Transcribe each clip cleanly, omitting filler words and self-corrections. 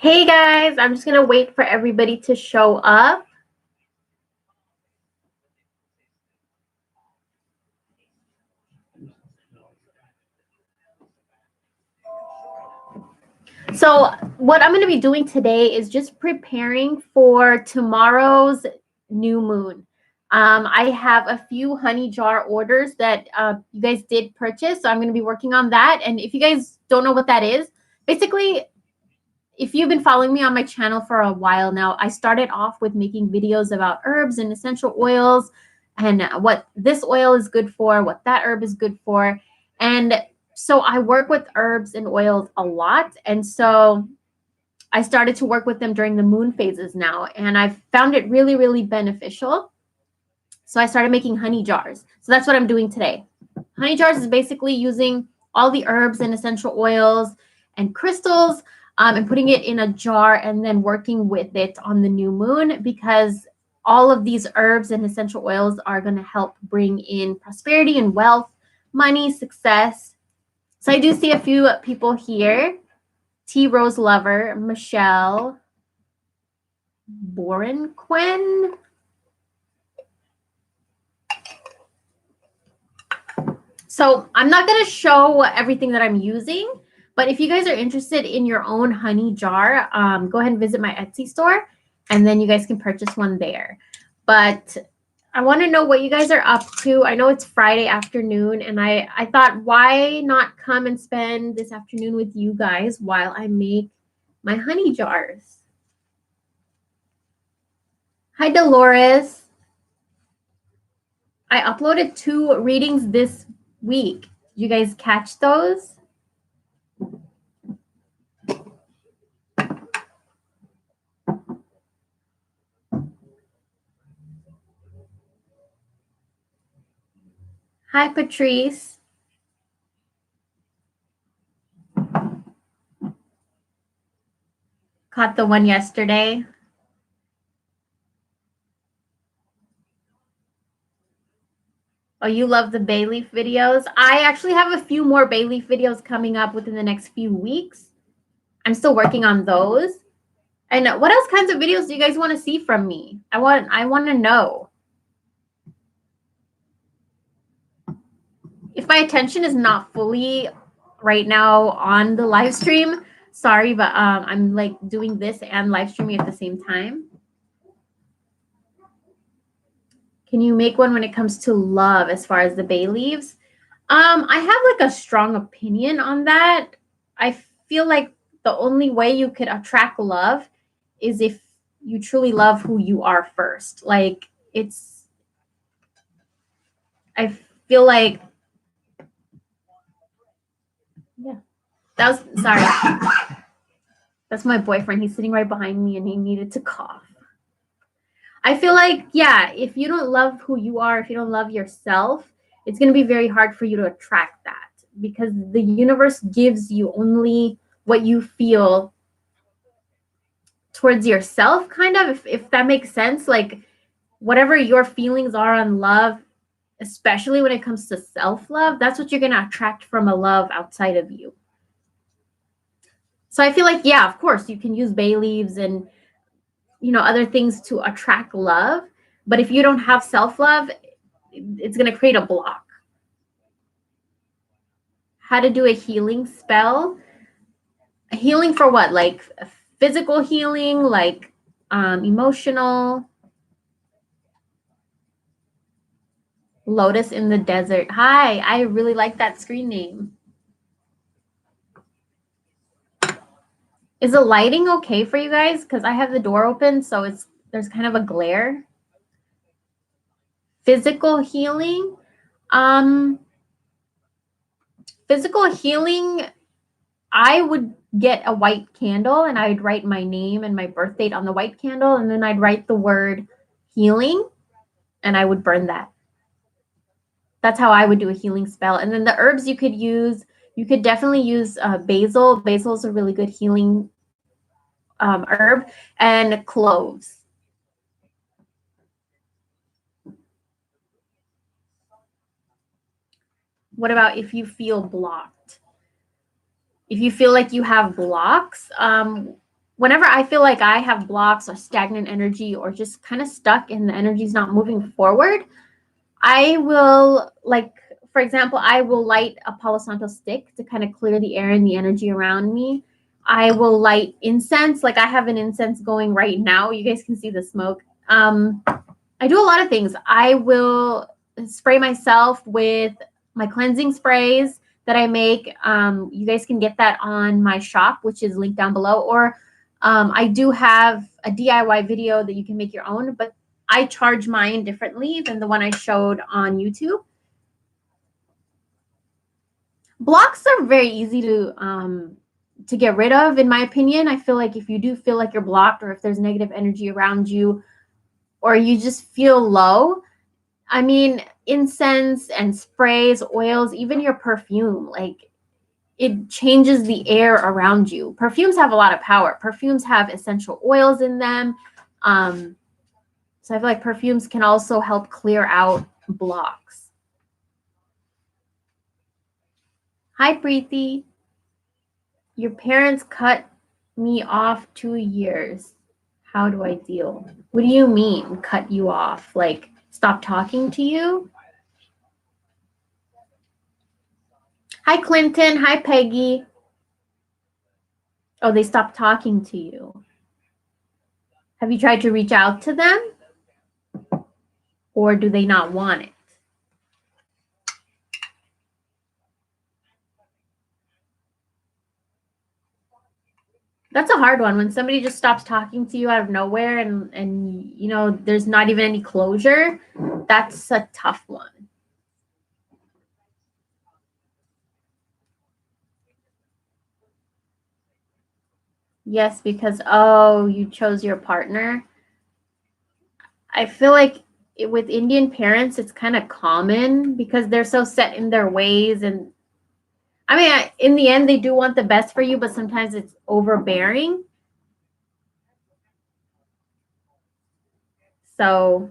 Hey guys, I'm just gonna wait for everybody to show up. So what I'm gonna be doing today is just preparing for tomorrow's new moon. I have a few honey jar orders that you guys did purchase, so I'm gonna be working on that. And if you guys don't know what that is, basically, if you've been following me on my channel for a while now, I started off with making videos about herbs and essential oils and what this oil is good for, what that herb is good for. And so I work with herbs and oils a lot. And so I started to work with them during the moon phases now. And I've found it really, really beneficial. So I started making honey jars. So that's what I'm doing today. Honey jars is basically using all the herbs and essential oils and crystals and putting it in a jar and then working with it on the new moon, because all of these herbs and essential oils are going to help bring in prosperity and wealth, money, success. So I do see a few people here. T Rose Lover, Michelle, Boren Quinn. So I'm not going to show everything that I'm using, but if you guys are interested in your own honey jar, go ahead and visit my Etsy store, and then you guys can purchase one there. But I want to know what you guys are up to. I know it's Friday afternoon, and I thought, why not come and spend this afternoon with you guys while I make my honey jars? Hi, Dolores. I uploaded 2 readings this week. Did you guys catch those? Hi, Patrice. Caught the one yesterday. Oh, you love the bay leaf videos? I actually have a few more bay leaf videos coming up within the next few weeks. I'm still working on those. And what else kinds of videos do you guys want to see from me? I want to know. If my attention is not fully right now on the live stream, sorry, but I'm like doing this and live streaming at the same time. Can you make one when it comes to love as far as the bay leaves? I have like a strong opinion on that. I feel like the only way you could attract love is if you truly love who you are first. Like I feel like, yeah, that was, sorry. That's my boyfriend. He's sitting right behind me and he needed to cough. I feel like, yeah, if you don't love who you are, if you don't love yourself, it's going to be very hard for you to attract that, because the universe gives you only what you feel towards yourself, kind of, if that makes sense. Like whatever your feelings are on love, especially when it comes to self-love, that's what you're going to attract from a love outside of you. So I feel like, yeah, of course you can use bay leaves and other things to attract love, but if you don't have self-love, it's going to create a block. How to do a healing spell? A healing for what? Like physical healing, like emotional? Lotus in the Desert. Hi, I really like that screen name. Is the lighting okay for you guys? Because I have the door open, so there's kind of a glare. Physical healing. Physical healing, I would get a white candle and I'd write my name and my birth date on the white candle, and then I'd write the word healing and I would burn that. That's how I would do a healing spell. And then the herbs you could definitely use basil. Basil is a really good healing herb, and cloves. What about if you feel blocked? If you feel like you have blocks, whenever I feel like I have blocks or stagnant energy or just kind of stuck and the energy's not moving forward, I will, like, for example, I will light a Palo Santo stick to kind of clear the air and the energy around me. I will light incense. Like, I have an incense going right now. You guys can see the smoke. I do a lot of things. I will spray myself with my cleansing sprays that I make. You guys can get that on my shop, which is linked down below. Or I do have a DIY video that you can make your own, but I charge mine differently than the one I showed on YouTube. Blocks are very easy to get rid of, in my opinion. I feel like if you do feel like you're blocked, or if there's negative energy around you, or you just feel low, I mean, incense and sprays, oils, even your perfume, like, it changes the air around you. Perfumes have a lot of power. Perfumes have essential oils in them. So I feel like perfumes can also help clear out blocks. Hi, Preeti. Your parents cut me off 2 years. How do I deal? What do you mean, cut you off? Like, stop talking to you? Hi, Clinton. Hi, Peggy. Oh, they stopped talking to you. Have you tried to reach out to them? Or do they not want it? That's a hard one. When somebody just stops talking to you out of nowhere and you know, there's not even any closure, that's a tough one. Yes, because, oh, you chose your partner. I feel like with Indian parents, it's kind of common because they're so set in their ways. And I mean, in the end, they do want the best for you, but sometimes it's overbearing. So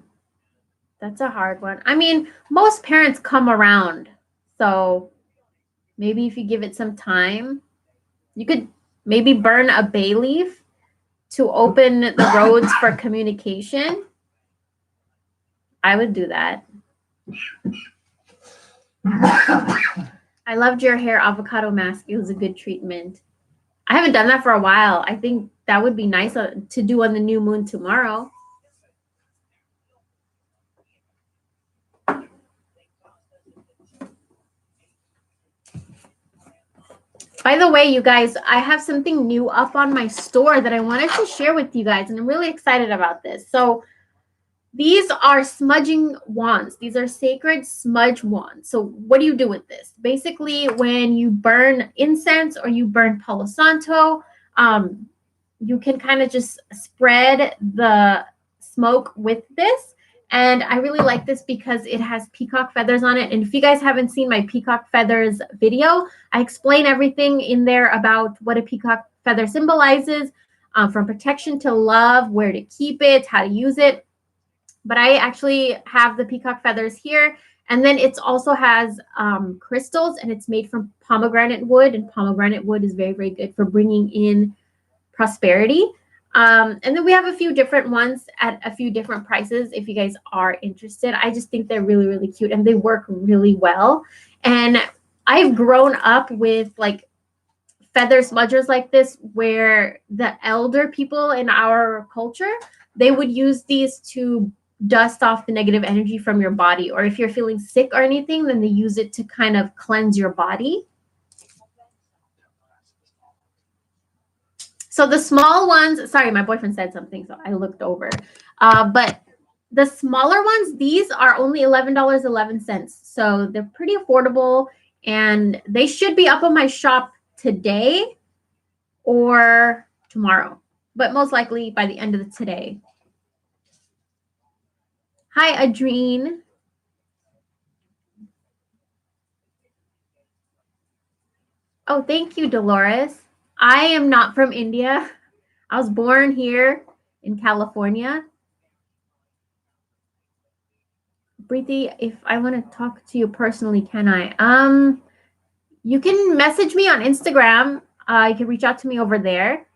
that's a hard one. I mean, most parents come around. So maybe if you give it some time, you could maybe burn a bay leaf to open the roads for communication. I would do that. I loved your hair avocado mask. It was a good treatment. I haven't done that for a while. I think that would be nice to do on the new moon tomorrow. By the way, you guys, I have something new up on my store that I wanted to share with you guys, and I'm really excited about this. So these are smudging wands. These are sacred smudge wands. So what do you do with this? Basically, when you burn incense or you burn Palo Santo, you can kind of just spread the smoke with this. And I really like this because it has peacock feathers on it. And if you guys haven't seen my peacock feathers video, I explain everything in there about what a peacock feather symbolizes, from protection to love, where to keep it, how to use it. But I actually have the peacock feathers here. And then it also has crystals, and it's made from pomegranate wood. And pomegranate wood is very, very good for bringing in prosperity. And then we have a few different ones at a few different prices if you guys are interested. I just think they're really, really cute, and they work really well. And I've grown up with like feather smudgers like this, where the elder people in our culture, they would use these to dust off the negative energy from your body. Or if you're feeling sick or anything, then they use it to kind of cleanse your body. So the small ones, sorry, my boyfriend said something, so I looked over. But the smaller ones, these are only $11.11. So they're pretty affordable, and they should be up on my shop today or tomorrow, but most likely by the end of today. Hi, Adrene. Oh, thank you, Dolores. I am not from India. I was born here in California. Preeti, if I want to talk to you personally, can I? You can message me on Instagram. You can reach out to me over there.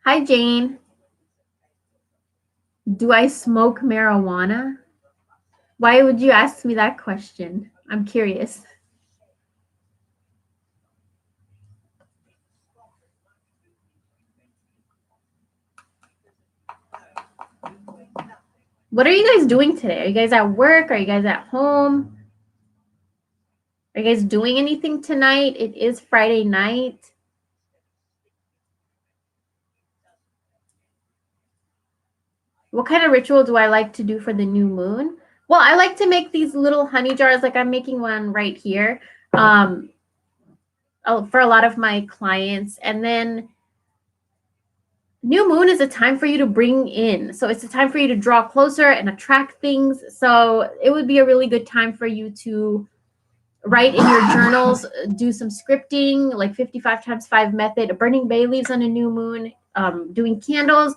Hi, Jane. Do I smoke marijuana? Why would you ask me that question? I'm curious. What are you guys doing today? Are you guys at work? Are you guys at home? Are you guys doing anything tonight? It is Friday night. What kind of ritual do I like to do for the new moon? Well, I like to make these little honey jars, like I'm making one right here, for a lot of my clients. And then new moon is a time for you to bring in. So it's a time for you to draw closer and attract things. So it would be a really good time for you to write in your journals, do some scripting, like 55 times 5 method, burning bay leaves on a new moon, doing candles,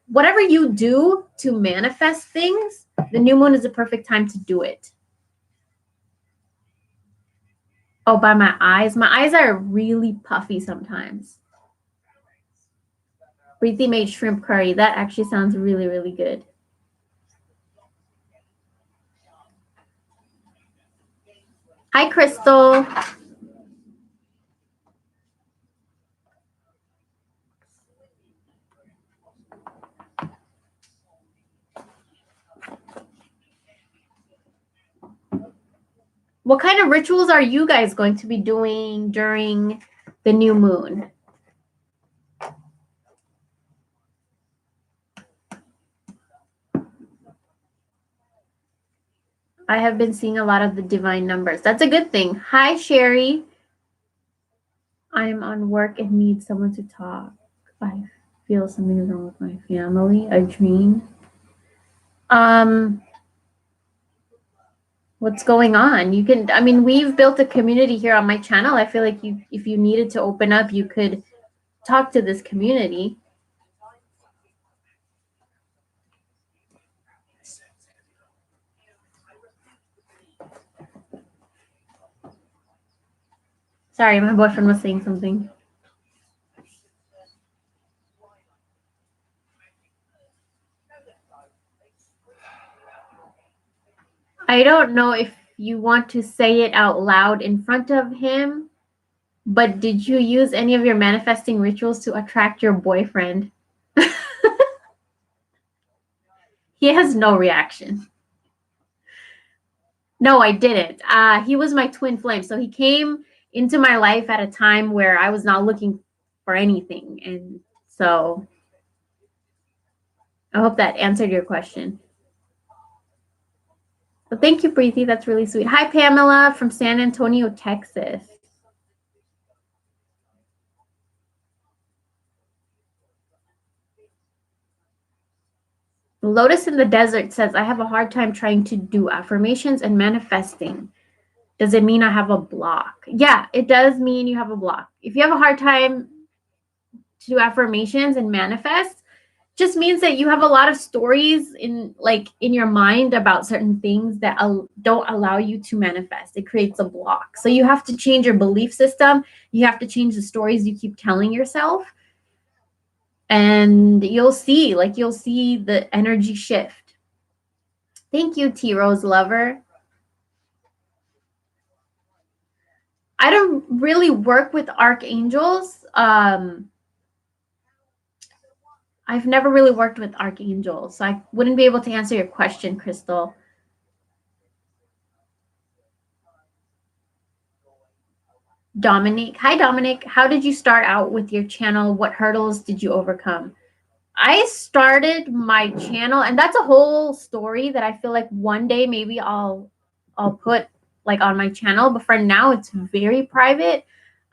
whatever you do to manifest things, the new moon is the perfect time to do it. Oh, by my eyes. My eyes are really puffy sometimes. Preeti made shrimp curry. That actually sounds really, really good. Hi, Crystal. What kind of rituals are you guys going to be doing during the new moon? I have been seeing a lot of the divine numbers. That's a good thing. Hi, Sherry. I'm on work and need someone to talk. I feel something is wrong with my family. A dream. What's going on? You can, I mean, we've built a community here on my channel. I feel like if you needed to open up, you could talk to this community. Sorry, my boyfriend was saying something. I don't know if you want to say it out loud in front of him, but did you use any of your manifesting rituals to attract your boyfriend? He has no reaction. No, I didn't. He was my twin flame. So he came into my life at a time where I was not looking for anything. And so I hope that answered your question. But thank you, Preeti. That's really sweet. Hi, Pamela from San Antonio, Texas. Lotus in the Desert says, I have a hard time trying to do affirmations and manifesting. Does it mean I have a block? Yeah, it does mean you have a block. If you have a hard time to do affirmations and manifest, just means that you have a lot of stories in your mind about certain things that don't allow you to manifest. It creates a block. So you have to change your belief system. You have to change the stories you keep telling yourself. And you'll see the energy shift. Thank you, T Rose Lover. I don't really work with archangels. I've never really worked with archangels, so I wouldn't be able to answer your question, Crystal. Dominic. Hi, Dominic. How did you start out with your channel? What hurdles did you overcome? I started my channel, and that's a whole story that I feel like one day maybe I'll put like on my channel, but for now it's very private.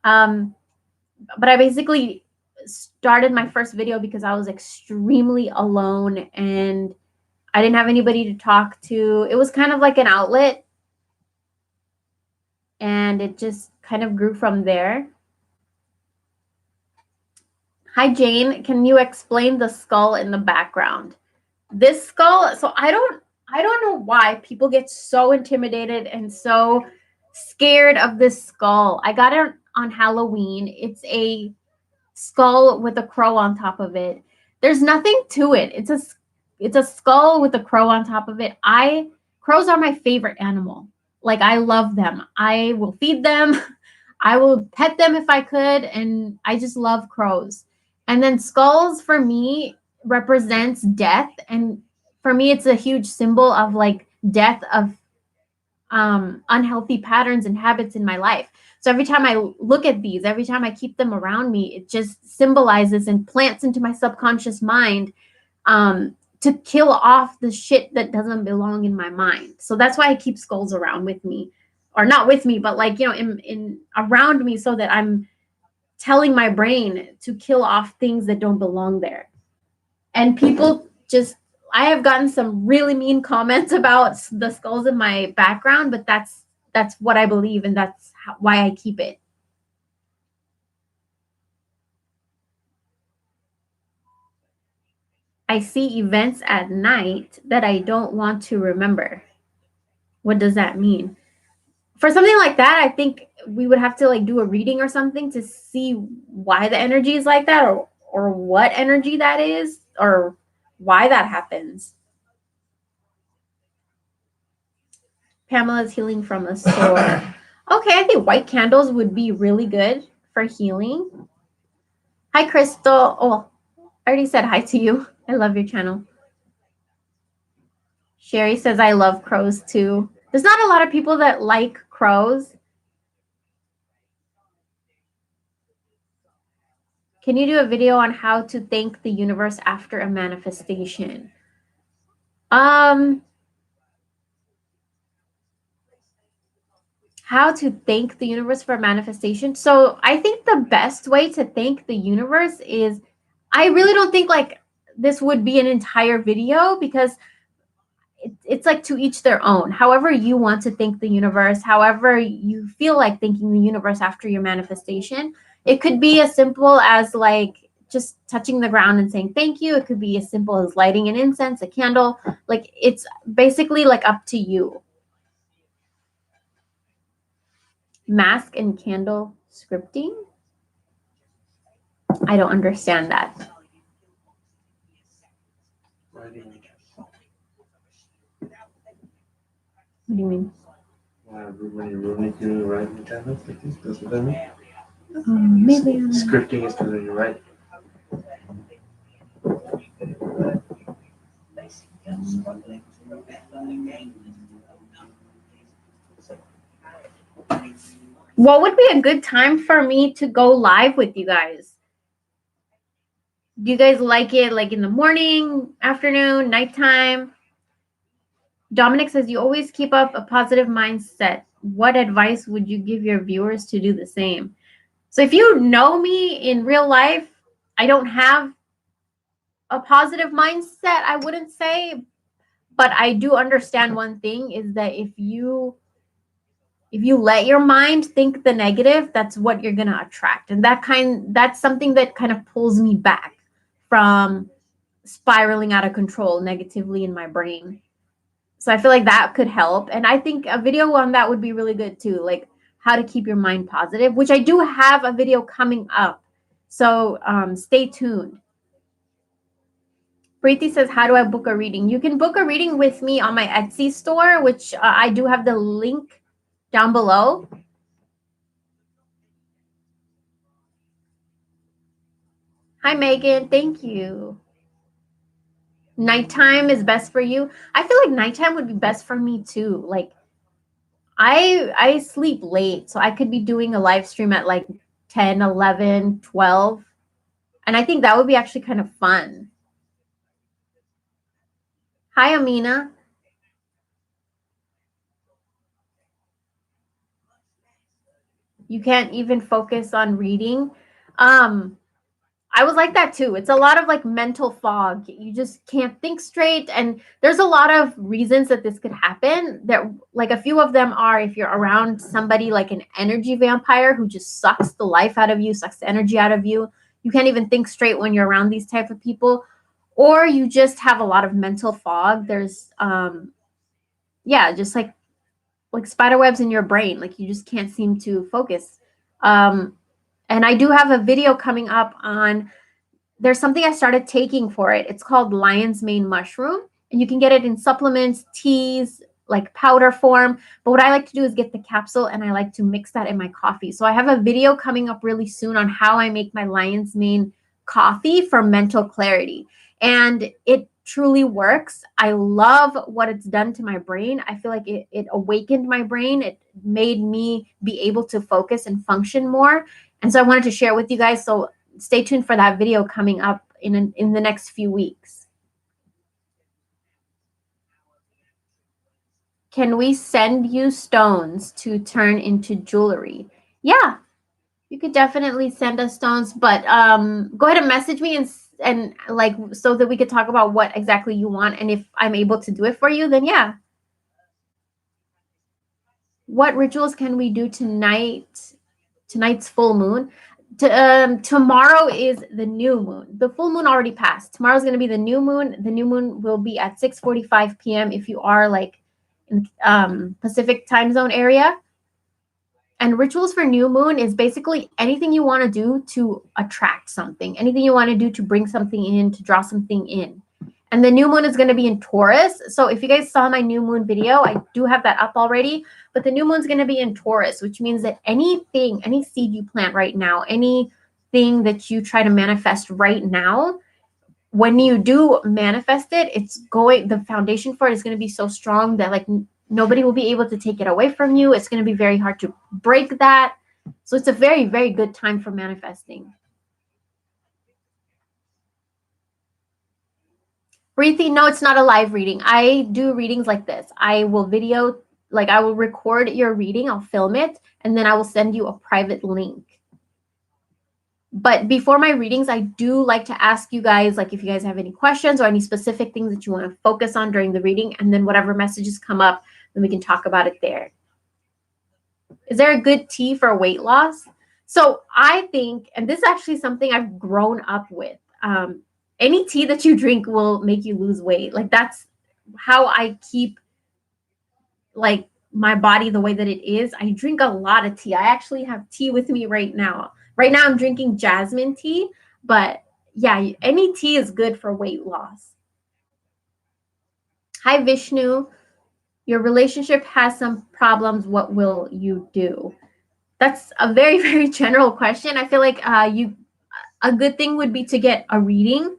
But I basically started my first video because I was extremely alone and I didn't have anybody to talk to. It was kind of like an outlet, and it just kind of grew from there. Hi, Jane. Can you explain the skull in the background? This skull, so I don't know why people get so intimidated and so scared of this skull. I got it on Halloween. It's a skull with a crow on top of it. There's nothing to it. It's a skull with a crow on top of it. Crows are my favorite animal. Like, I love them. I will feed them. I will pet them if I could, and I just love crows. And then skulls for me represents death, and for me it's a huge symbol of like death of unhealthy patterns and habits in my life. So every time I look at these, every time I keep them around me, it just symbolizes and plants into my subconscious mind to kill off the shit that doesn't belong in my mind. So that's why I keep skulls around with me, or not with me, but like, you know, in around me, so that I'm telling my brain to kill off things that don't belong there. And people just, I have gotten some really mean comments about the skulls in my background, but that's what I believe, and that's why I keep it. I see events at night that I don't want to remember. What does that mean? For something like that, I think we would have to like do a reading or something to see why the energy is like that, or what energy that is, or why that happens. Pamela's healing from a sore. Okay, I think white candles would be really good for healing. Hi, Crystal. Oh, I already said hi to you. I love your channel. Sherry says I love crows too. There's not a lot of people that like crows. Can you do a video on how to thank the universe after a manifestation? How to thank the universe for a manifestation. So I think the best way to thank the universe is, I really don't think like this would be an entire video, because it's like to each their own. However you want to thank the universe, however you feel like thanking the universe after your manifestation. It could be as simple as like just touching the ground and saying thank you. It could be as simple as lighting an incense, a candle. Like, it's basically like up to you. Mask and candle scripting? I don't understand that. What do you mean? When you're really writing candles like this, that's what I mean. Maybe Scripting is when you write. What would be a good time for me to go live with you guys? Do you guys like it like in the morning, afternoon, nighttime? Dominic says you always keep up a positive mindset. What advice would you give your viewers to do the same? So if you know me in real life, I don't have a positive mindset, I wouldn't say, but I do understand one thing is that if you let your mind think the negative, that's what you're going to attract. And that's something that kind of pulls me back from spiraling out of control negatively in my brain. So I feel like that could help. And I think a video on that would be really good too, like how to keep your mind positive, which I do have a video coming up. So stay tuned. Preeti says, how do I book a reading? You can book a reading with me on my Etsy store, which I do have the link down below. Hi, Megan. Thank you. Nighttime is best for you. I feel like nighttime would be best for me too. Like, I sleep late, so I could be doing a live stream at like 10, 11, 12. And I think that would be actually kind of fun. Hi, Amina. You can't even focus on reading. I was like that too. It's a lot of like mental fog. You just can't think straight. And there's a lot of reasons that this could happen. That, like, a few of them are if you're around somebody like an energy vampire who just sucks the life out of you, sucks the energy out of you. You can't even think straight when you're around these type of people. Or you just have a lot of mental fog. There's just like spider webs in your brain. Like, you just can't seem to focus. And I do have a video coming up on, there's something I started taking for it. It's called lion's mane mushroom, and you can get it in supplements, teas, like powder form. But what I like to do is get the capsule and I like to mix that in my coffee. So I have a video coming up really soon on how I make my lion's mane coffee for mental clarity. And it truly works. I love what it's done to my brain. I feel like it awakened my brain. It made me be able to focus and function more. And so I wanted to share it with you guys. So stay tuned for that video coming up in the next few weeks. Can we send you stones to turn into jewelry? Yeah, you could definitely send us stones, but go ahead and message me and like so that we could talk about what exactly you want, and if I'm able to do it for you, then yeah. What rituals can we do tonight? Tonight's full moon. Tomorrow is the new moon. The full moon already passed. Tomorrow's going to be the new moon. The new moon will be at 6:45 p.m. if you are like in Pacific time zone area. And rituals for new moon is basically anything you want to do to attract something, anything you want to do to bring something in, to draw something in. And the new moon is going to be in Taurus. So if you guys saw my new moon video, I do have that up already. But the new moon's going to be in Taurus, which means that anything, any seed you plant right now, anything that you try to manifest right now, when you do manifest it, the foundation for it is going to be so strong that like nobody will be able to take it away from you. It's going to be very hard to break that. So it's a very, very good time for manifesting. Preeti, no, it's not a live reading. I do readings like this. I will I will record your reading, I'll film it, and then I will send you a private link. But before my readings, I do like to ask you guys, like if you guys have any questions or any specific things that you want to focus on during the reading, and then whatever messages come up, then we can talk about it there. Is there a good tea for weight loss? So I think, and this is actually something I've grown up with, any tea that you drink will make you lose weight. Like that's how I keep like my body the way that it is. I drink a lot of tea. I actually have tea with me right now. Right now I'm drinking jasmine tea, but yeah, any tea is good for weight loss. Hi Vishnu, your relationship has some problems. What will you do? That's a very very general question. I feel like a good thing would be to get a reading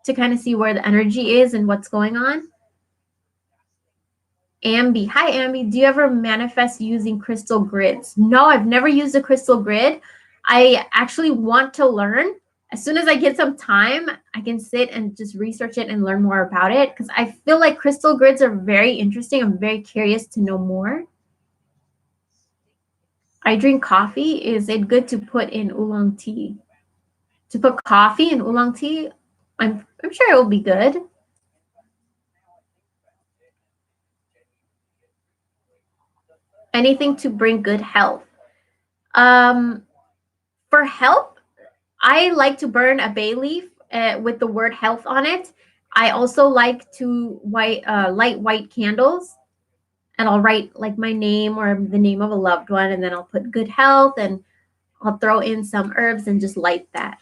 to kind of see where the energy is and what's going on. Ambi. Hi, Ambi. Do you ever manifest using crystal grids? No, I've never used a crystal grid. I actually want to learn. As soon as I get some time, I can sit and just research it and learn more about it because I feel like crystal grids are very interesting. I'm very curious to know more. I drink coffee. Is it good to put in oolong tea? To put coffee in oolong tea? I'm sure it will be good. Anything to bring good health. Um, for health, I like to burn a bay leaf with the word health on it. I also like to light white candles, and I'll write like my name or the name of a loved one, and then I'll put good health, and I'll throw in some herbs and just light that.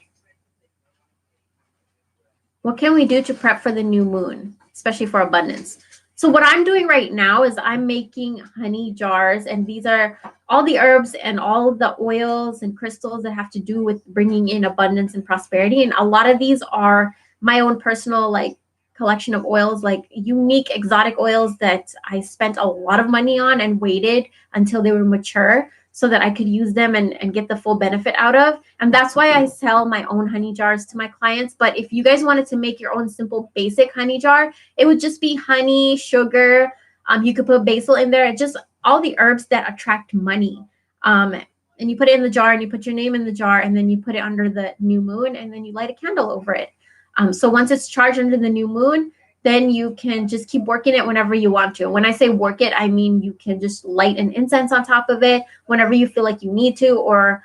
What can we do to prep for the new moon, especially for abundance? So what I'm doing right now is I'm making honey jars, and these are all the herbs and all the oils and crystals that have to do with bringing in abundance and prosperity. And a lot of these are my own personal like collection of oils, like unique exotic oils that I spent a lot of money on and waited until they were mature so that I could use them and get the full benefit out of. And that's why I sell my own honey jars to my clients. But if you guys wanted to make your own simple basic honey jar, it would just be honey, sugar. You could put basil in there, just all the herbs that attract money. And you put it in the jar and you put your name in the jar and then you put it under the new moon and then you light a candle over it. So once it's charged under the new moon, then you can just keep working it whenever you want to. When I say work it, I mean you can just light an incense on top of it whenever you feel like you need to, or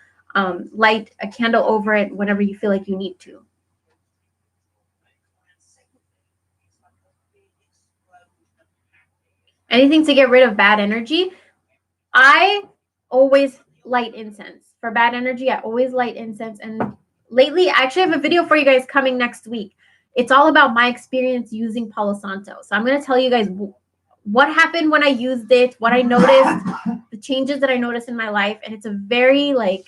light a candle over it whenever you feel like you need to. Anything to get rid of bad energy. I always light incense. For bad energy, I always light incense. And lately, I actually have a video for you guys coming next week. It's all about my experience using Palo Santo. So I'm going to tell you guys what happened when I used it, what I noticed, the changes that I noticed in my life. And it's a very like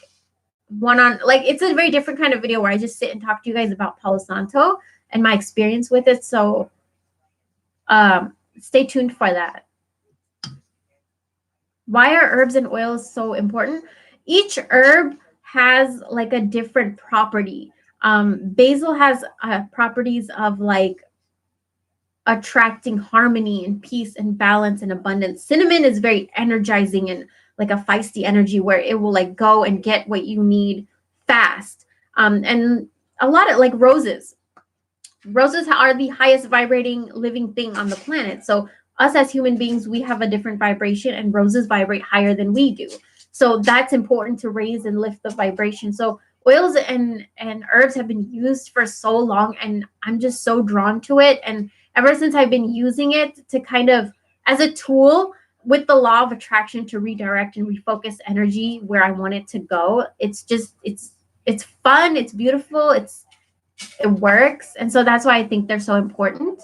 it's a very different kind of video where I just sit and talk to you guys about Palo Santo and my experience with it. So stay tuned for that. Why are herbs and oils so important? Each herb has like a different property. Basil has properties of like attracting harmony and peace and balance and abundance. Cinnamon is very energizing and like a feisty energy where it will like go and get what you need fast. And a lot of like roses. Roses are the highest vibrating living thing on the planet. So us as human beings, we have a different vibration, and roses vibrate higher than we do. So that's important to raise and lift the vibration. So oils and herbs have been used for so long, and I'm just so drawn to it. And ever since I've been using it to kind of as a tool with the law of attraction to redirect and refocus energy where I want it to go, it's fun, it's beautiful, it works. And so that's why I think they're so important.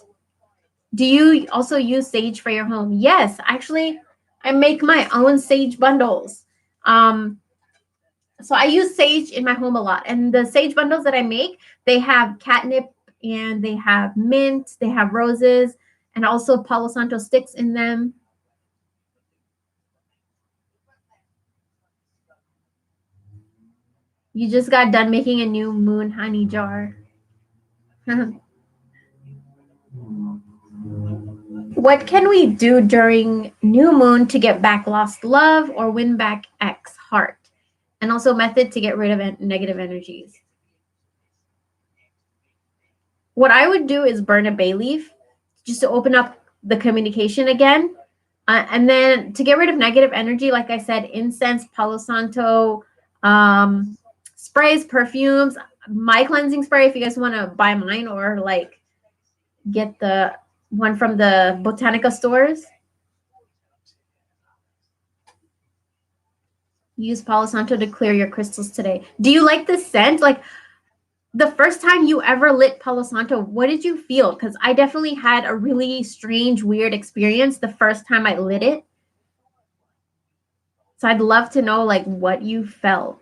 Do you also use sage for your home? Yes, actually, I make my own sage bundles. Um, so I use sage in my home a lot. And the sage bundles that I make, they have catnip and they have mint, they have roses, and also Palo Santo sticks in them. You just got done making a new moon honey jar. What can we do during new moon to get back lost love or win back ex heart? And also method to get rid of negative energies. What I would do is burn a bay leaf just to open up the communication again. And then to get rid of negative energy, like I said, incense, Palo Santo, sprays, perfumes, my cleansing spray, if you guys want to buy mine or like get the one from the Botanica stores. Use Palo Santo to clear your crystals today. Do you like the scent? Like the first time you ever lit Palo Santo, what did you feel? Because I definitely had a really strange, weird experience the first time I lit it. So I'd love to know like what you felt.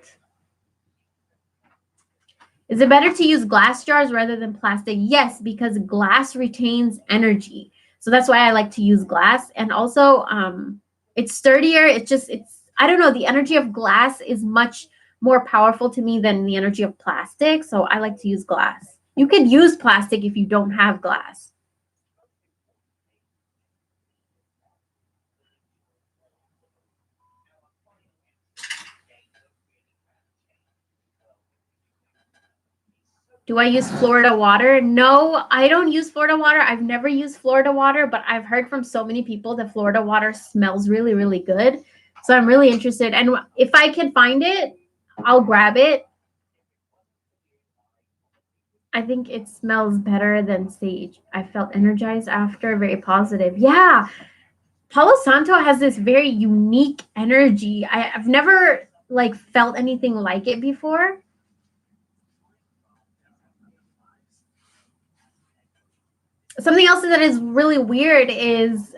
Is it better to use glass jars rather than plastic? Yes, because glass retains energy. So that's why I like to use glass. And also it's sturdier. It's I don't know, the energy of glass is much more powerful to me than the energy of plastic. So I like to use glass. You could use plastic if you don't have glass. Do I use Florida water? No, I don't use Florida water. I've never used Florida water, but I've heard from so many people that Florida water smells really, really good. So I'm really interested. And if I can find it, I'll grab it. I think it smells better than sage. I felt energized after, very positive. Yeah, Palo Santo has this very unique energy. I've never like felt anything like it before. Something else that is really weird is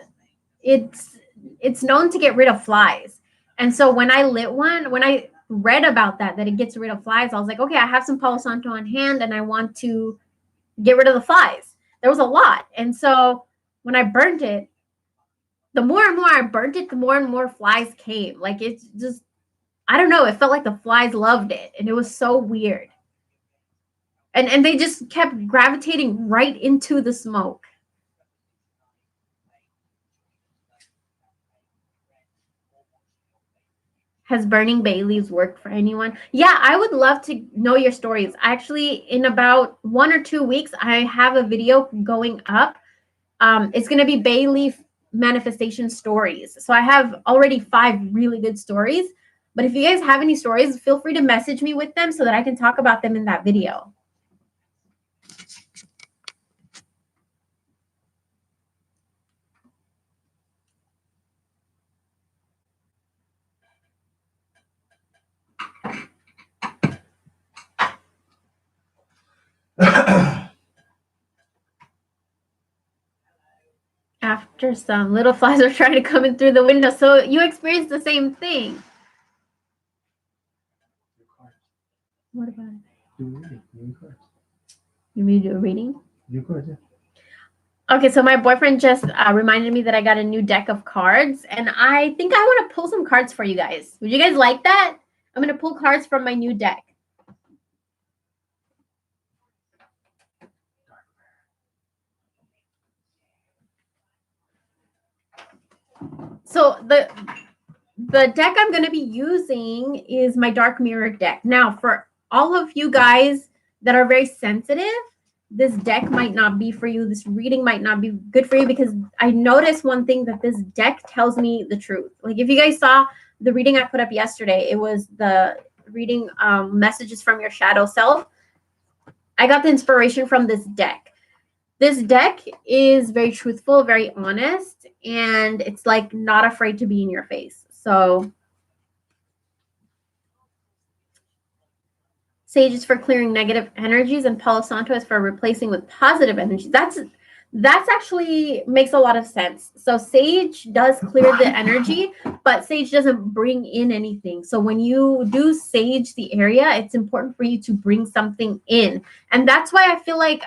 it's it's known to get rid of flies. And so when I lit one, when I read about that it gets rid of flies, I was like, okay, I have some Palo Santo on hand and I want to get rid of the flies. There was a lot. And so when I burnt it, the more and more I burnt it, the more and more flies came. Like it's just I don't know, it felt like the flies loved it and it was so weird. And they just kept gravitating right into the smoke. Has burning bay leaves worked for anyone? Yeah, I would love to know your stories. Actually, in about 1 or 2 weeks, I have a video going up. It's going to be bay leaf manifestation stories. So I have already 5 really good stories. But if you guys have any stories, feel free to message me with them so that I can talk about them in that video. After some little flies are trying to come in through the window. So you experienced the same thing. What about it? You mean do a reading? New cards, yeah. Okay, so my boyfriend just reminded me that I got a new deck of cards, and I think I want to pull some cards for you guys. Would you guys like that? I'm going to pull cards from my new deck. So the deck I'm going to be using is my Dark Mirror deck. Now, for all of you guys that are very sensitive, this deck might not be for you. This reading might not be good for you because I noticed one thing, that this deck tells me the truth. Like if you guys saw the reading I put up yesterday, it was the reading messages from your shadow self. I got the inspiration from this deck. This deck is very truthful, very honest, and it's like not afraid to be in your face. So Sage is for clearing negative energies, and Palo Santo is for replacing with positive energies. That's actually makes a lot of sense. So Sage does clear the energy, but Sage doesn't bring in anything. So when you do Sage the area, it's important for you to bring something in. And that's why I feel like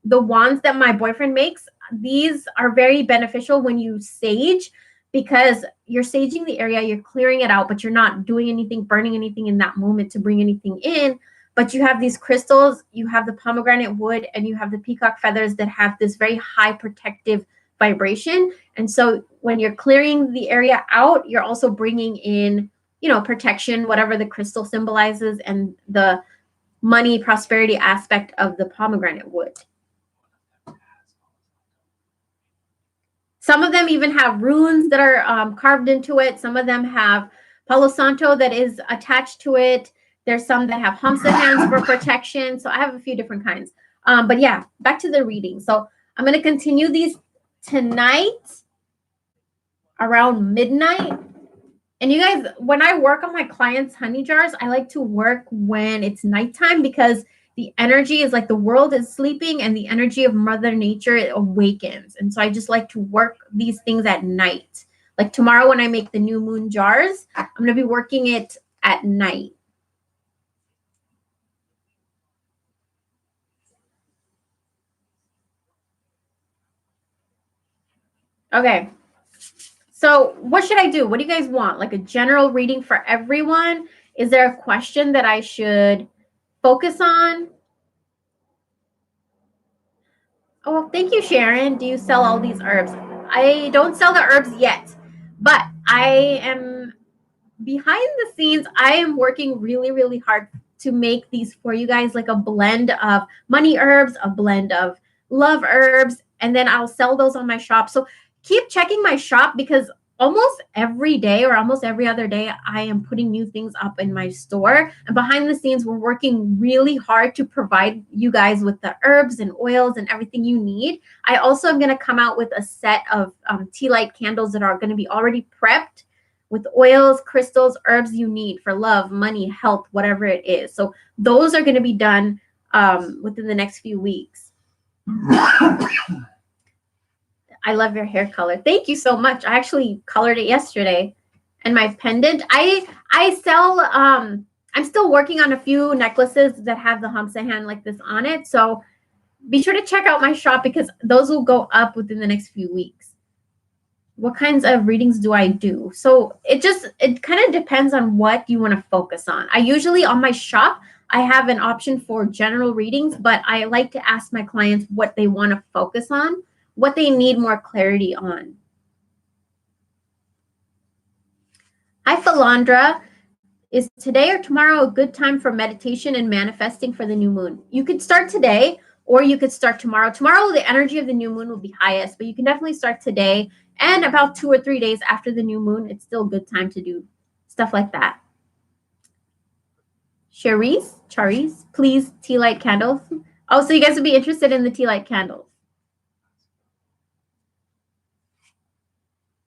the wands that my boyfriend makes, these are very beneficial when you Sage, because you're saging the area, you're clearing it out, but you're not doing anything, burning anything in that moment to bring anything in. But you have these crystals, you have the pomegranate wood, and you have the peacock feathers that have this very high protective vibration. And so when you're clearing the area out, you're also bringing in, protection, whatever the crystal symbolizes, and the money, prosperity aspect of the pomegranate wood. Some of them even have runes that are carved into it. Some of them have Palo Santo that is attached to it. There's some that have Hamsa hands for protection. So I have a few different kinds. But yeah, back to the reading. So I'm going to continue these tonight around midnight. And you guys, when I work on my clients' honey jars, I like to work when it's nighttime because the energy is like the world is sleeping and the energy of Mother Nature awakens. And so I just like to work these things at night. Like tomorrow when I make the new moon jars, I'm going to be working it at night. Okay. So what should I do? What do you guys want? Like a general reading for everyone? Is there a question that I should focus on? Oh, thank you, Sharon. Do you sell all these herbs? I don't sell the herbs yet, but I am behind the scenes. I am working really, really hard to make these for you guys, like a blend of money herbs, a blend of love herbs, and then I'll sell those on my shop. So keep checking my shop because almost every day or almost every other day, I am putting new things up in my store. And behind the scenes, we're working really hard to provide you guys with the herbs and oils and everything you need. I also am going to come out with a set of tea light candles that are going to be already prepped with oils, crystals, herbs you need for love, money, health, whatever it is. So those are going to be done within the next few weeks. I love your hair color. Thank you so much. I actually colored it yesterday. And my pendant, I sell, I'm still working on a few necklaces that have the Hamsa hand like this on it. So be sure to check out my shop because those will go up within the next few weeks. What kinds of readings do I do? So it kind of depends on what you want to focus on. I usually on my shop, I have an option for general readings, but I like to ask my clients what they want to focus on, what they need more clarity on. Hi, Philandra. Is today or tomorrow a good time for meditation and manifesting for the new moon? You could start today or you could start tomorrow. Tomorrow, the energy of the new moon will be highest, but you can definitely start today. And about 2 or 3 days after the new moon, it's still a good time to do stuff like that. Charis, please, tea light candles. Oh, so you guys would be interested in the tea light candles.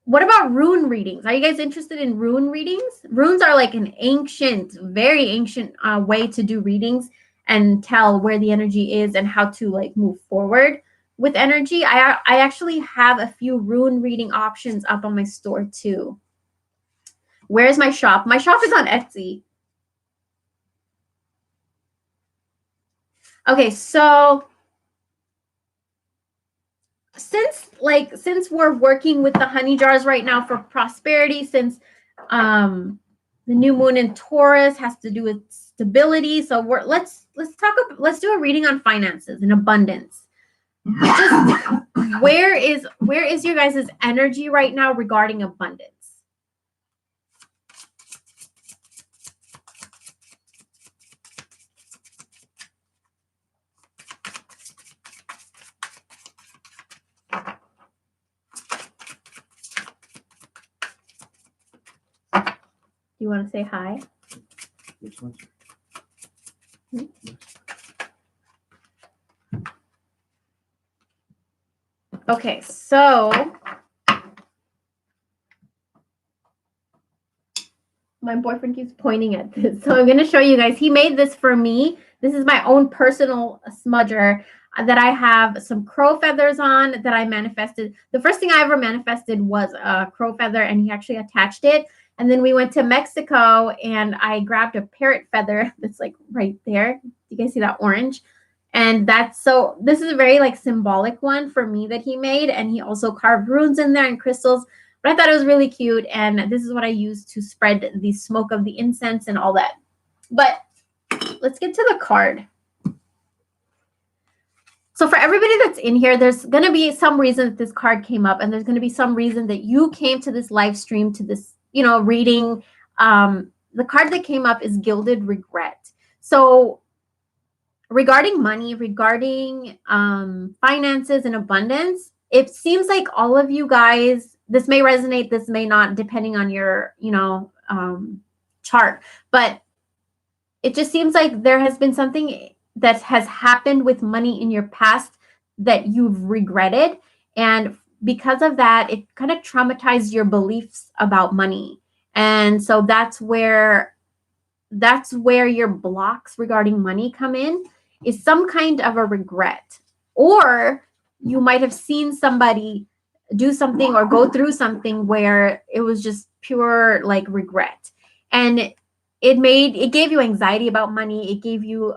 What about rune readings? Are you guys interested in rune readings? Runes are like an ancient, very ancient way to do readings and tell where the energy is and how to like move forward. with energy, I actually have a few rune reading options up on my store too. Where's my shop? My shop is on Etsy. Okay, so since we're working with the honey jars right now for prosperity, since the new moon in Taurus has to do with stability, so let's do a reading on finances and abundance. Just where is your guys' energy right now regarding abundance? Do you want to say hi? Which one? Okay, so my boyfriend keeps pointing at this. So I'm going to show you guys. He made this for me. This is my own personal smudger that I have some crow feathers on that I manifested. The first thing I ever manifested was a crow feather, and he actually attached it. And then we went to Mexico, and I grabbed a parrot feather that's like right there. You guys see that orange? And this is a very like symbolic one for me that he made. And he also carved runes in there and crystals. But I thought it was really cute, and this is what I use to spread the smoke of the incense and all that. But let's get to the card. So for everybody that's in here, there's going to be some reason that this card came up, and there's going to be some reason that you came to this live stream, to this, reading. The card that came up is Gilded Regret. So regarding money, regarding finances and abundance, it seems like all of you guys, this may resonate, this may not, depending on your, chart. But it just seems like there has been something that has happened with money in your past that you've regretted. And because of that, it kind of traumatized your beliefs about money. And so that's where your blocks regarding money come in, is some kind of a regret. Or you might have seen somebody do something or go through something where it was just pure like regret. And it gave you anxiety about money. It gave you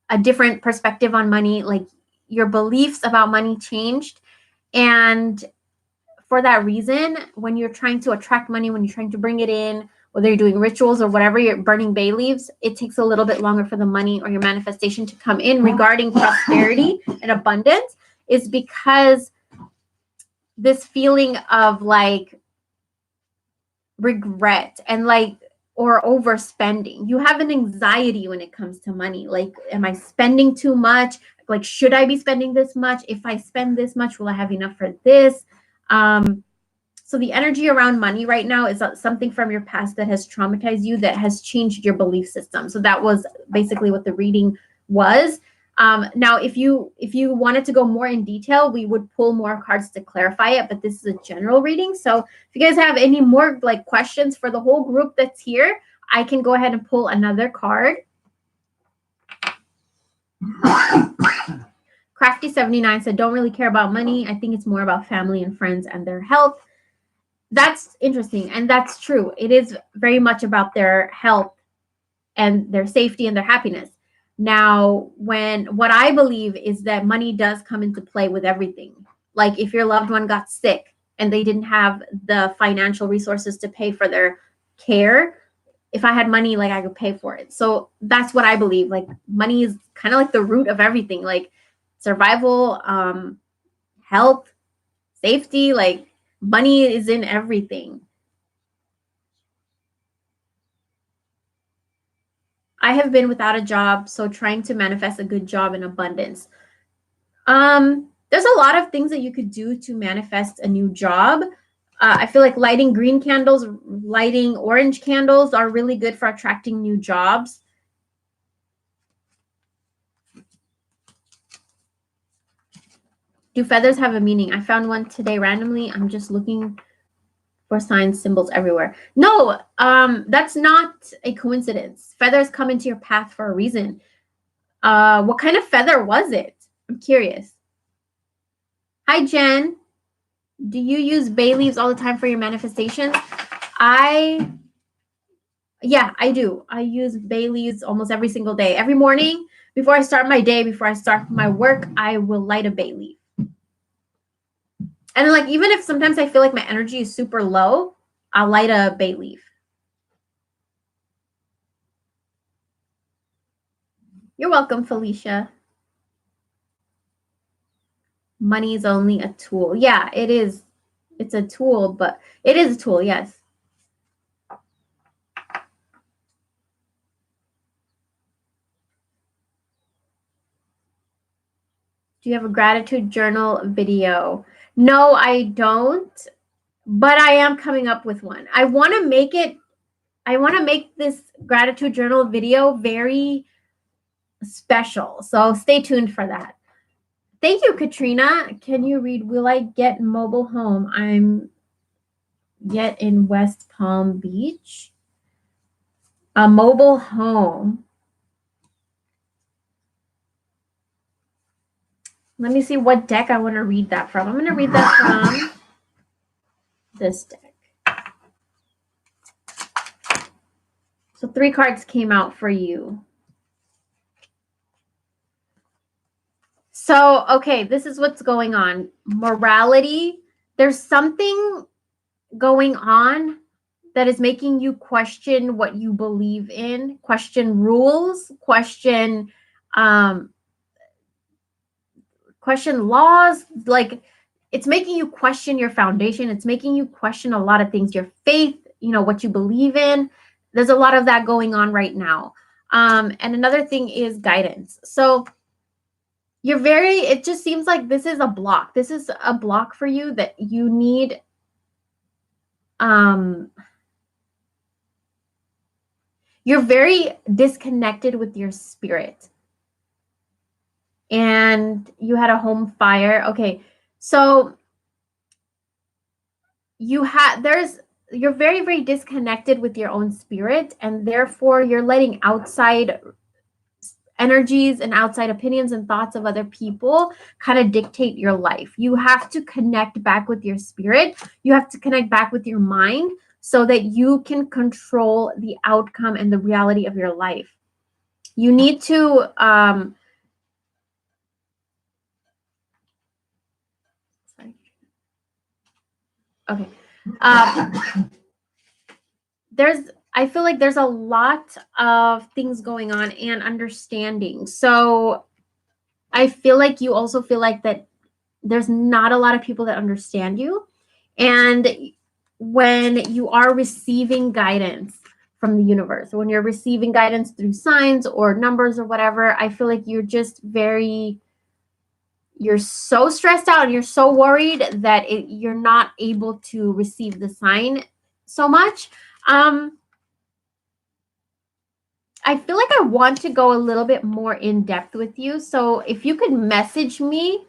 a different perspective on money. Like your beliefs about money changed. And for that reason, when you're trying to attract money, when you're trying to bring it in, whether you're doing rituals or whatever, you're burning bay leaves, it takes a little bit longer for the money or your manifestation to come in regarding prosperity and abundance, is because this feeling of like regret and like, or overspending. You have an anxiety when it comes to money. Like, am I spending too much? Like, should I be spending this much? If I spend this much, will I have enough for this? So the energy around money right now is something from your past that has traumatized you, that has changed your belief system. So that was basically what the reading was. Now, if you wanted to go more in detail, we would pull more cards to clarify it, but this is a general reading. So if you guys have any more like questions for the whole group that's here, I can go ahead and pull another card. Crafty79 said, don't really care about money. I think it's more about family and friends and their health. That's interesting. And that's true. It is very much about their health and their safety and their happiness. Now, what I believe is that money does come into play with everything. Like if your loved one got sick and they didn't have the financial resources to pay for their care, if I had money, like I could pay for it. So that's what I believe. Like money is kind of like the root of everything, like survival, health, safety, like money is in everything. I have been without a job, so trying to manifest a good job in abundance. There's a lot of things that you could do to manifest a new job. I feel like lighting green candles, lighting orange candles are really good for attracting new jobs. Do feathers have a meaning? I found one today randomly. I'm just looking for signs, symbols everywhere. No, that's not a coincidence. Feathers come into your path for a reason. What kind of feather was it? I'm curious. Hi, Jen. Do you use bay leaves all the time for your manifestations? Yeah, I do. I use bay leaves almost every single day. Every morning, before I start my day, before I start my work, I will light a bay leaf. And then, like, even if sometimes I feel like my energy is super low, I'll light a bay leaf. You're welcome, Felicia. Money is only a tool. Yeah, it is. It's a tool, but it is a tool, yes. Do you have a gratitude journal video? No, I don't, but I am coming up with one. I want to make this gratitude journal video very special. So stay tuned for that. Thank you, Katrina. Can you read, will I get mobile home? I'm yet in West Palm Beach. A mobile home. Let me see what deck I want to read that from. I'm going to read that from this deck. So 3 cards came out for you. So, okay, this is what's going on. Morality. There's something going on that is making you question what you believe in, question rules, question laws. Like, it's making you question your foundation. It's making you question a lot of things, your faith, what you believe in. There's a lot of that going on right now. And another thing is guidance. So it just seems like this is a block. This is a block for you that you need. You're very disconnected with your spirit. And you had a home fire. Okay. So you're very, very disconnected with your own spirit, and therefore you're letting outside energies and outside opinions and thoughts of other people kind of dictate your life. You have to connect back with your spirit. You have to connect back with your mind so that you can control the outcome and the reality of your life. You need to okay. I feel like there's a lot of things going on and understanding. So I feel like you also feel like that there's not a lot of people that understand you. And when you are receiving guidance from the universe, when you're receiving guidance through signs or numbers or whatever, I feel like you're so stressed out and you're so worried that you're not able to receive the sign so much. I feel like I want to go a little bit more in depth with you. So if you could message me,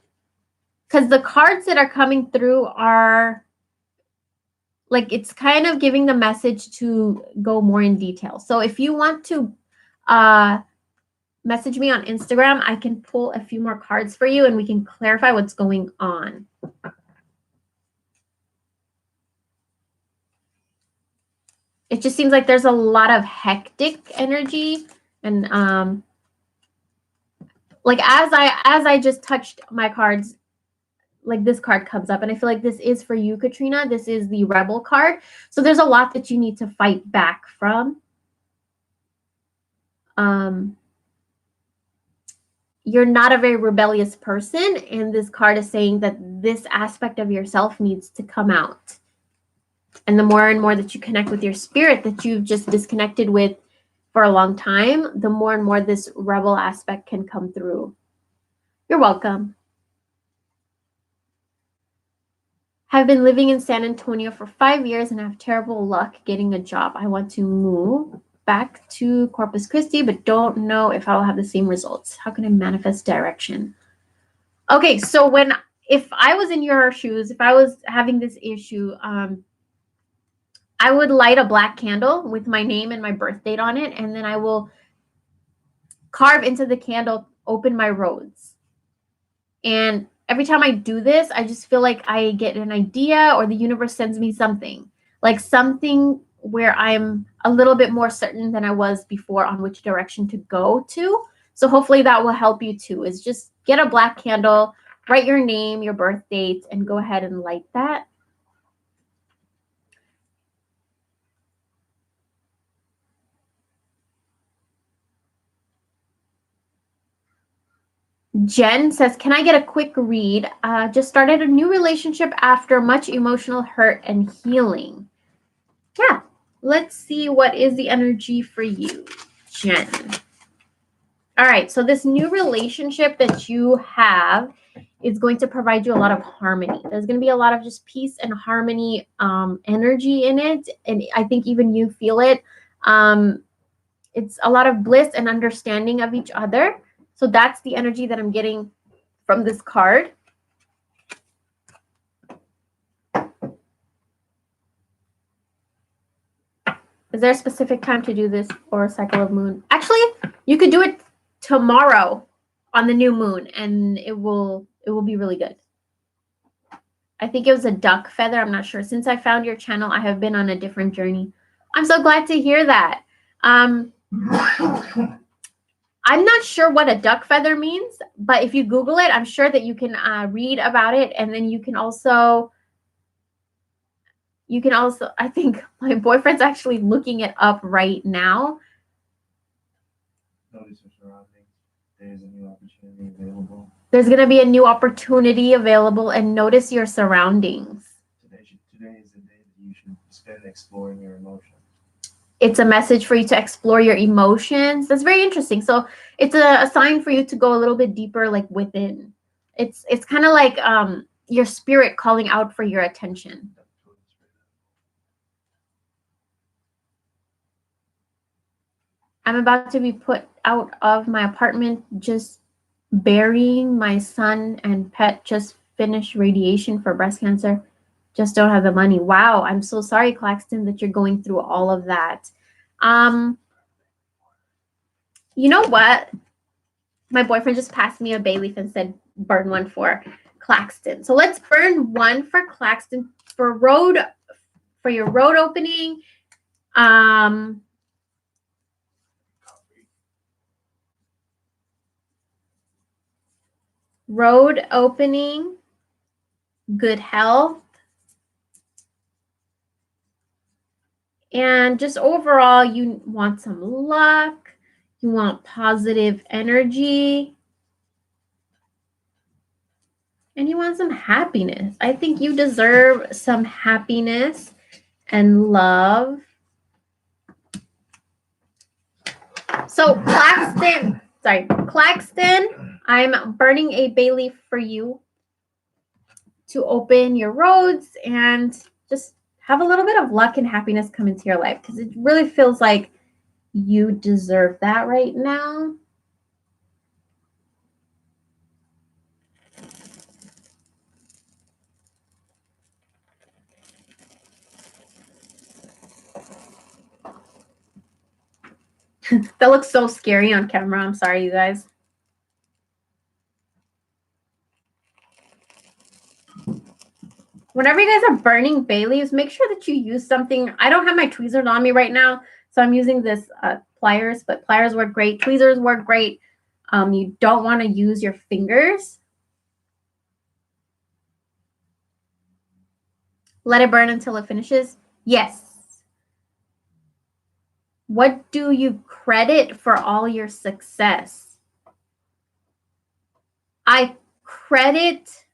because the cards that are coming through are like, it's kind of giving the message to go more in detail. So if you want to message me on Instagram, I can pull a few more cards for you and we can clarify what's going on. It just seems like there's a lot of hectic energy, and like as I just touched my cards, like this card comes up, and I feel like this is for you, Katrina. This is the Rebel card. So there's a lot that you need to fight back from. You're not a very rebellious person, and this card is saying that this aspect of yourself needs to come out. And the more and more that you connect with your spirit that you've just disconnected with for a long time, the more and more this rebel aspect can come through. You're welcome. Have been living in San Antonio for 5 years and have terrible luck getting a job. I want to move back to Corpus Christi, but don't know if I will have the same results. How can I manifest direction? Okay, so if I was in your shoes, if I was having this issue, I would light a black candle with my name and my birth date on it, and then I will carve into the candle, open my roads. And every time I do this, I just feel like I get an idea or the universe sends me something, like something where I'm a little bit more certain than I was before on which direction to go to. So hopefully that will help you too, is just get a black candle, write your name, your birth date, and go ahead and light that. Jen says, can I get a quick read? Just started a new relationship after much emotional hurt and healing. Yeah, let's see what is the energy for you, Jen. All right, so this new relationship that you have is going to provide you a lot of harmony. There's going to be a lot of just peace and harmony energy in it. And I think even you feel it. It's a lot of bliss and understanding of each other. So that's the energy that I'm getting from this card. Is there a specific time to do this or a cycle of moon? Actually, you could do it tomorrow on the new moon and it will be really good. I think it was a duck feather. I'm not sure. Since I found your channel, I have been on a different journey. I'm so glad to hear that. I'm not sure what a duck feather means, but if you Google it, I'm sure that you can read about it. And then you can also, I think my boyfriend's actually looking it up right now. Notice your surroundings. There's a new opportunity available. There's going to be a new opportunity available, and notice your surroundings. Today is the day that you should spend exploring your emotions. It's a message for you to explore your emotions. That's very interesting. So it's a sign for you to go a little bit deeper, like within. It's kind of like your spirit calling out for your attention. I'm about to be put out of my apartment, just burying my son and pet. Just finished radiation for breast cancer. Just don't have the money. Wow, I'm so sorry, Claxton, that you're going through all of that. You know what? My boyfriend just passed me a bay leaf and said burn one for Claxton. So let's burn one for Claxton for your road opening. Road opening, good health, and just overall, you want some luck, you want positive energy, and you want some happiness. I think you deserve some happiness and love. So Claxton, I'm burning a bay leaf for you to open your roads and just have a little bit of luck and happiness come into your life, because it really feels like you deserve that right now. That looks so scary on camera. I'm sorry, you guys. Whenever you guys are burning bay leaves, make sure that you use something. I don't have my tweezers on me right now, so I'm using this pliers, but pliers work great. Tweezers work great. You don't want to use your fingers. Let it burn until it finishes. Yes. What do you credit for all your success? I credit,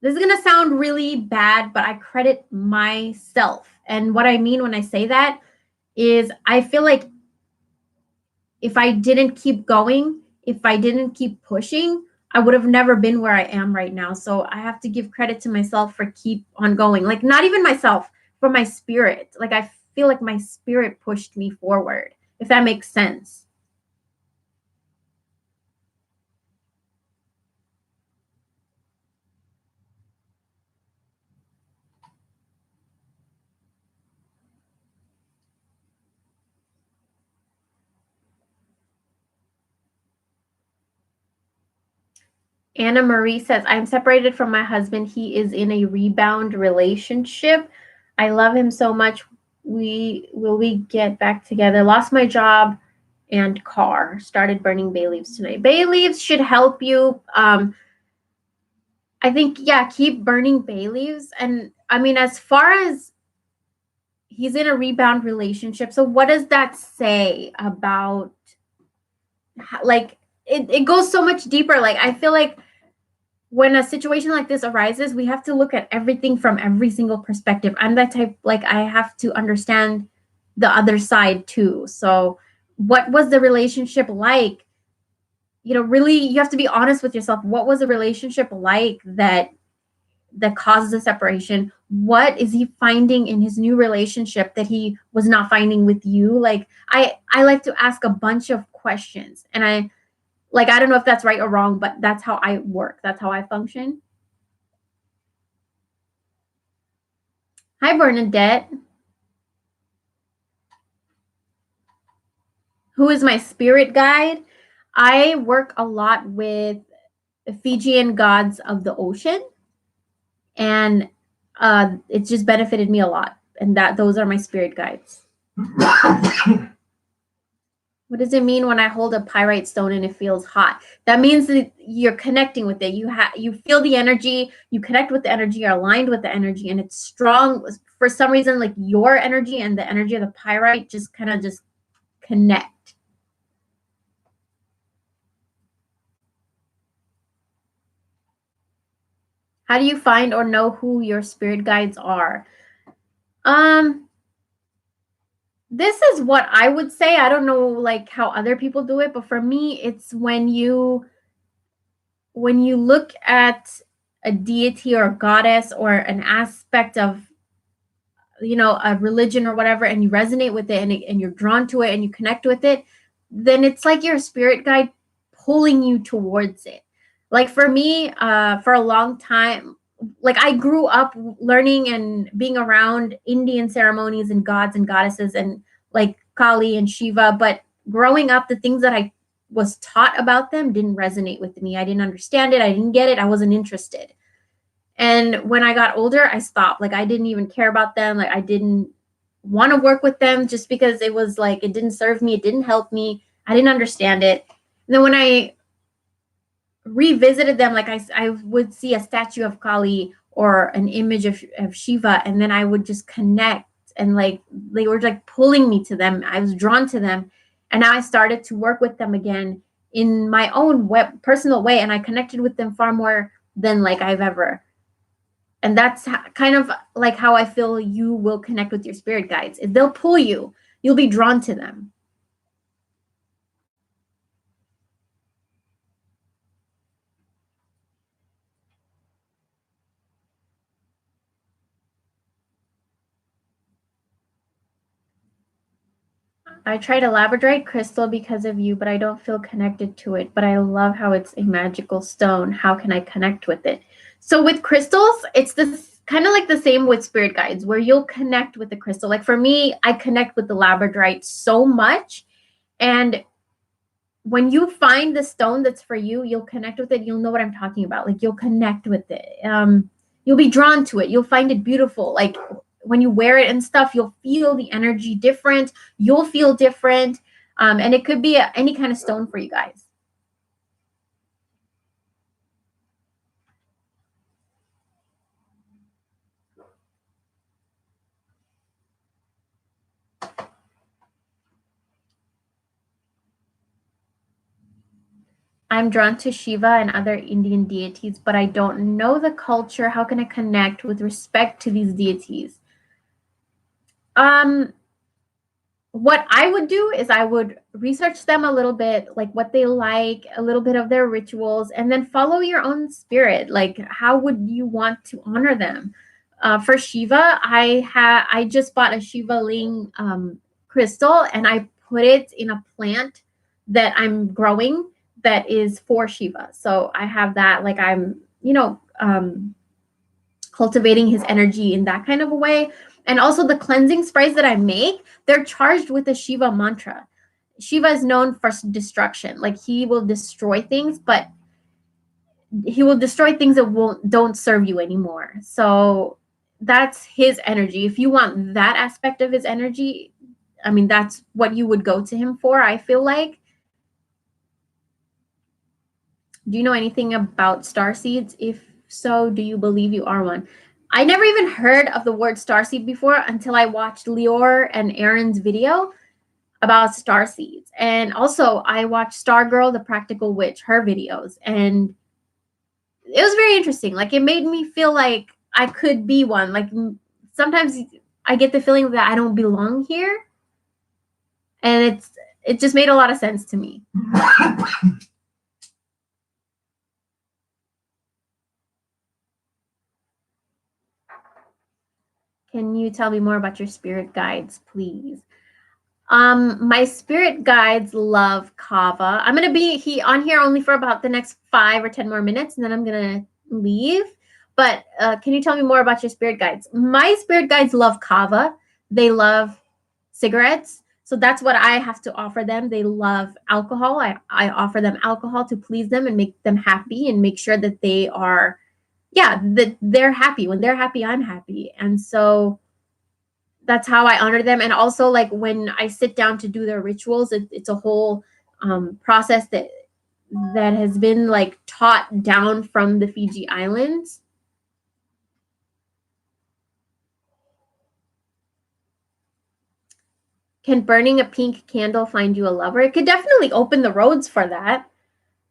this is going to sound really bad, but I credit myself. And what I mean when I say that is I feel like if I didn't keep going, if I didn't keep pushing, I would have never been where I am right now. So I have to give credit to myself for keep on going. Like, not even myself, but my spirit. Like, I feel like my spirit pushed me forward, if that makes sense. Anna Marie says, I'm separated from my husband. He is in a rebound relationship. I love him so much. We get back together? Lost my job and car. Started burning bay leaves tonight. Bay leaves should help you. I think, yeah, keep burning bay leaves. And I mean, as far as he's in a rebound relationship, so what does that say about, like, it goes so much deeper. Like, I feel like when a situation like this arises, we have to look at everything from every single perspective. I'm that type, like, I have to understand the other side too. So what was the relationship like? Really, you have to be honest with yourself. What was the relationship like that causes a separation? What is he finding in his new relationship that he was not finding with you? Like, I like to ask a bunch of questions, and I don't know if that's right or wrong, but that's how I work. That's how I function. Hi, Bernadette. Who is my spirit guide? I work a lot with Fijian gods of the ocean, and it's just benefited me a lot. And those are my spirit guides. What does it mean when I hold a pyrite stone and it feels hot? That means that you're connecting with it. You feel the energy, you connect with the energy, you're aligned with the energy, and it's strong. For some reason, like, your energy and the energy of the pyrite just kind of just connect. How do you find or know who your spirit guides are? This is what I would say. I don't know, like, how other people do it, but for me, it's when you look at a deity or a goddess or an aspect of, a religion or whatever, and you resonate with it, and you're drawn to it and you connect with it, then it's like your spirit guide pulling you towards it. Like, for me, for a long time, like, I grew up learning and being around Indian ceremonies and gods and goddesses and, like, Kali and Shiva, but growing up, the things that I was taught about them didn't resonate with me. I didn't understand it. I didn't get it. I wasn't interested. And when I got older, I stopped. Like, I didn't even care about them. Like, I didn't want to work with them just because it was like, it didn't serve me. It didn't help me. I didn't understand it. And then when I revisited them, like, I would see a statue of Kali or an image of Shiva, and then I would just connect, and, like, they were like pulling me to them. I was drawn to them. And now I started to work with them again in my own personal way, and I connected with them far more than, like, I've ever. And that's kind of like how I feel you will connect with your spirit guides. If they'll pull you, you'll be drawn to them. I tried a labradorite crystal because of you, but I don't feel connected to it. But I love how it's a magical stone. How can I connect with it? So with crystals, it's this kind of like the same with spirit guides, where you'll connect with the crystal. Like, for me, I connect with the labradorite so much. And when you find the stone that's for you, you'll connect with it. You'll know what I'm talking about. Like, you'll connect with it. You'll be drawn to it. You'll find it beautiful. Like, when you wear it and stuff, you'll feel the energy different. You'll feel different. And it could be any kind of stone for you guys. I'm drawn to Shiva and other Indian deities, but I don't know the culture. How can I connect with respect to these deities? What I would do is I would research them a little bit, like what they like, a little bit of their rituals, and then follow your own spirit. Like, how would you want to honor them? For Shiva, I just bought a Shiva Ling crystal, and I put it in a plant that I'm growing that is for Shiva. So I have that, like, I'm cultivating his energy in that kind of a way. And also, the cleansing sprays that I make, they're charged with the Shiva mantra. Shiva is known for destruction. Like, he will destroy things, but he will destroy things that don't serve you anymore. So that's his energy. If you want that aspect of his energy, I mean, that's what you would go to him for, I feel like. Do you know anything about star seeds? If so, do you believe you are one? I never even heard of the word star seed before until I watched Lior and Aaron's video about star seeds. And also, I watched Star Girl, the Practical Witch, her videos. And it was very interesting. Like, it made me feel like I could be one. Like, sometimes I get the feeling that I don't belong here. And it just made a lot of sense to me. Can you tell me more about your spirit guides, please? My spirit guides love kava. I'm gonna be on here only for about the next 5 or 10 more minutes, and then I'm gonna leave. But can you tell me more about your spirit guides? My spirit guides love kava. They love cigarettes. So that's what I have to offer them. They love alcohol. I offer them alcohol to please them and make them happy and make sure that they are, yeah, that they're happy. When they're happy, I'm happy. And so that's how I honor them. And also, like, when I sit down to do their rituals, it's a whole process that has been like taught down from the Fiji Islands. Can burning a pink candle find you a lover? It could definitely open the roads for that.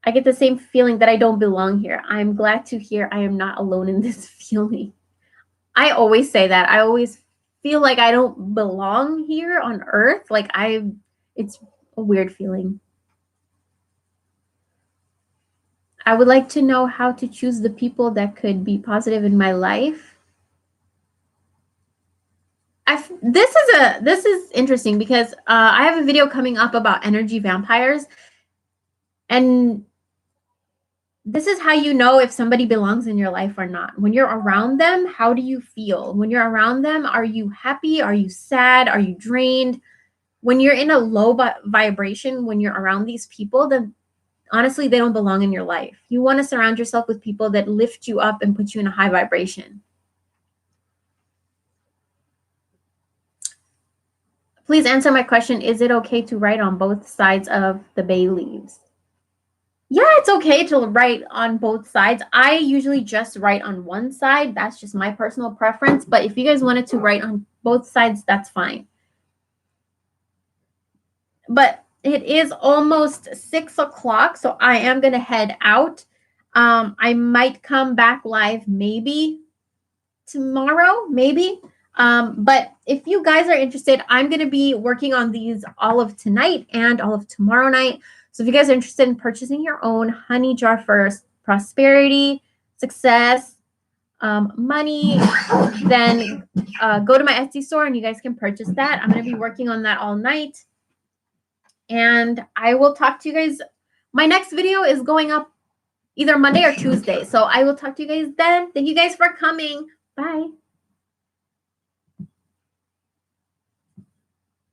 I get the same feeling that I don't belong here. I'm glad to hear I am not alone in this feeling. I always say that. I always feel like I don't belong here on Earth. Like, it's a weird feeling. I would like to know how to choose the people that could be positive in my life. This is interesting because I have a video coming up about energy vampires, and this is how you know if somebody belongs in your life or not. When you're around them, how do you feel? When you're around them, are you happy? Are you sad? Are you drained? When you're in a low vibration, when you're around these people, then honestly, they don't belong in your life. You want to surround yourself with people that lift you up and put you in a high vibration. Please answer my question. Is it okay to write on both sides of the bay leaves? Yeah, it's okay to write on both sides. I usually just write on one side. That's just my personal preference. But if you guys wanted to write on both sides, that's fine. But it is almost 6 o'clock, so I am going to head out. I might come back live maybe tomorrow, maybe. But if you guys are interested, I'm going to be working on these all of tonight and all of tomorrow night. So if you guys are interested in purchasing your own honey jar for prosperity, success, money, then go to my Etsy store and you guys can purchase that. I'm going to be working on that all night. And I will talk to you guys. My next video is going up either Monday or Tuesday. So I will talk to you guys then. Thank you guys for coming. Bye.